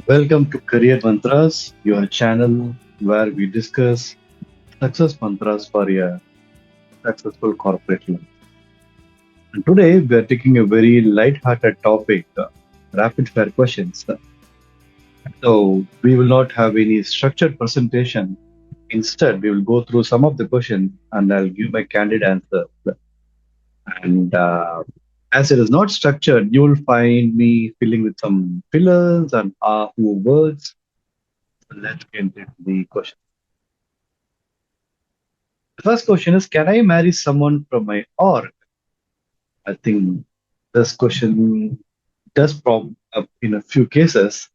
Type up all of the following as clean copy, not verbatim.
Welcome to Career Mantras, your channel where we discuss success mantras for a successful corporate life. And today we are taking a very light-hearted topic, rapid fire questions. So we will not have any structured presentation. Instead, we will go through some of the questions and I'll give my candid answer. And as it is not structured, you will find me filling with some fillers and words. Let's get into the question. The first question is, can I marry someone from my org? I think this question does prompt up in a few cases.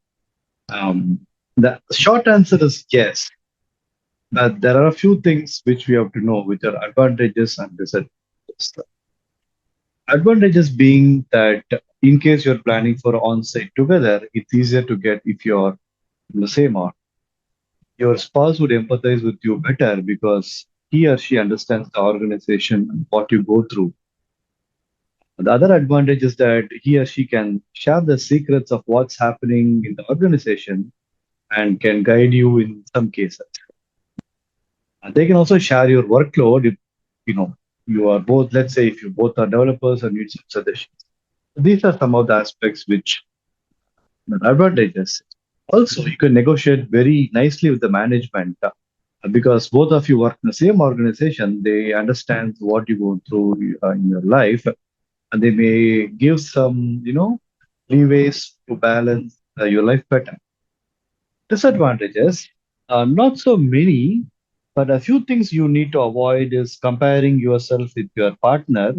The short answer is yes, but there are a few things which we have to know, which are advantages and disadvantages. Advantages being that in case you're planning for on-site together, it's easier to get if you're in the same org. Your spouse would empathize with you better because he or she understands the organization and what you go through. The other advantage is that he or she can share the secrets of what's happening in the organization and can guide you in some cases. They can also share your workload if you know you are both, let's say, if you both are developers and need some suggestions. These are some of the aspects which are advantages. Also, you can negotiate very nicely with the management because both of you work in the same organization. They understand what you go through in your life, and they may give some, leeways to balance your life better. Disadvantages, not so many, but a few things you need to avoid is comparing yourself with your partner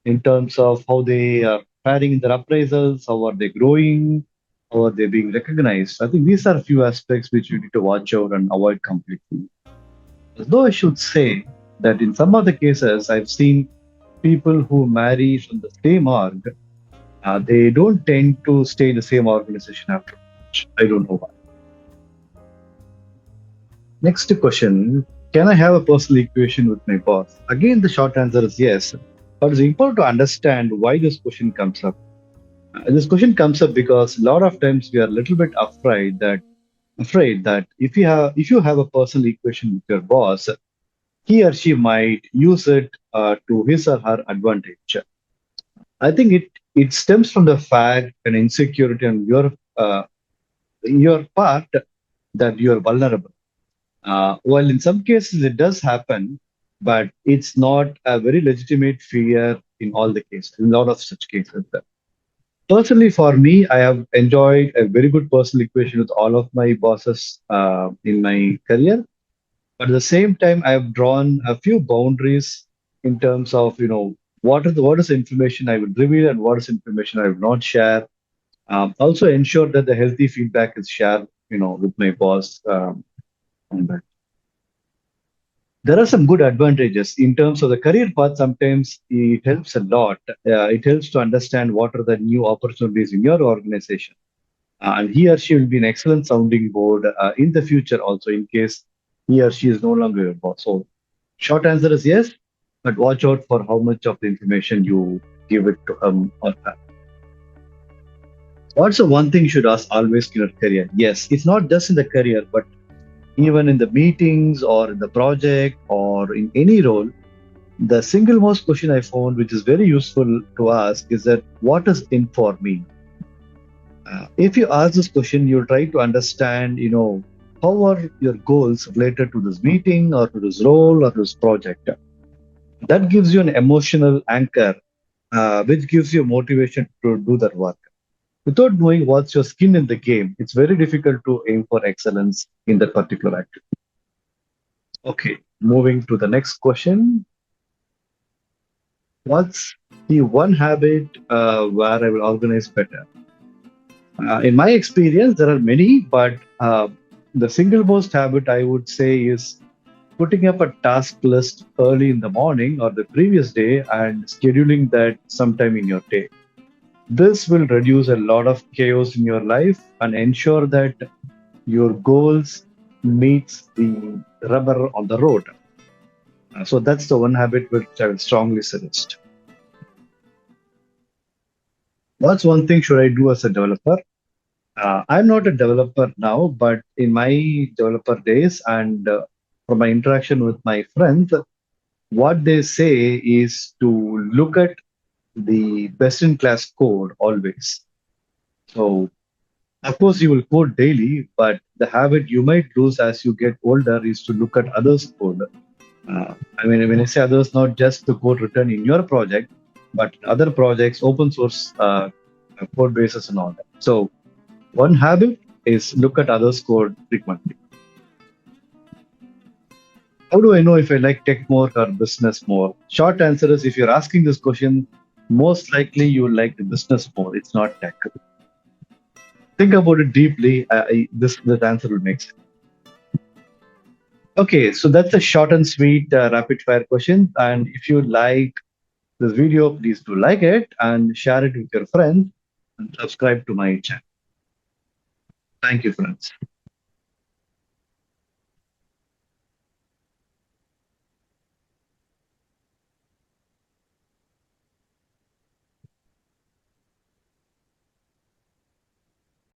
in terms of how they are faring in their appraisals, how are they growing, how are they being recognized. I think these are a few aspects which you need to watch out and avoid completely. Though I should say that in some of the cases, I've seen people who marry from the same org, they don't tend to stay in the same organization after. I don't know why. Next question. Can I have a personal equation with my boss? Again, the short answer is yes. But it's important to understand why this question comes up. This question comes up because a lot of times we are a little bit afraid that if you have a personal equation with your boss, he or she might use it to his or her advantage. I think it stems from the fact and insecurity on your part that you are vulnerable. Well, in some cases it does happen, but it's not a very legitimate fear in all the cases, in a lot of such cases. Personally, for me, I have enjoyed a very good personal equation with all of my bosses in my career. But at the same time, I have drawn a few boundaries in terms of, what is the information I will reveal and what is information I will not share. Also ensure that the healthy feedback is shared, with my boss. On that. There are some good advantages in terms of the career path. Sometimes it helps a lot. It helps to understand what are the new opportunities in your organization. And he or she will be an excellent sounding board in the future also in case he or she is no longer your boss. So short answer is yes, but watch out for how much of the information you give it to or her. What's the one thing you should ask always in your career? Yes, it's not just in the career, but even in the meetings or in the project or in any role, the single most question I found, which is very useful to ask, is that what is in for me? If you ask this question, you'll try to understand, how are your goals related to this meeting or to this role or to this project? That gives you an emotional anchor, which gives you motivation to do that work. Without knowing what's your skin in the game, it's very difficult to aim for excellence in that particular activity. Okay, moving to the next question. What's the one habit where I will organize better? In my experience, there are many, but the single most habit I would say is putting up a task list early in the morning or the previous day and scheduling that sometime in your day. This will reduce a lot of chaos in your life and ensure that your goals meets the rubber on the road. So that's the one habit which I will strongly suggest. What's one thing should I do as a developer? I'm not a developer now, but in my developer days and from my interaction with my friends, what they say is to look at the best in class code always. So, of course, you will code daily, but the habit you might lose as you get older is to look at others' code. I mean, when I say others, not just the code written in your project, but other projects, open source code bases and all that. So, one habit is look at others' code frequently. How do I know if I like tech more or business more? Short answer is if you're asking this question, most likely you like the business more. It's not tech. Think about it deeply. This answer will make sense. Okay, so that's a short and sweet rapid fire question. And if you like this video, please do like it and share it with your friends and subscribe to my channel. Thank you, friends.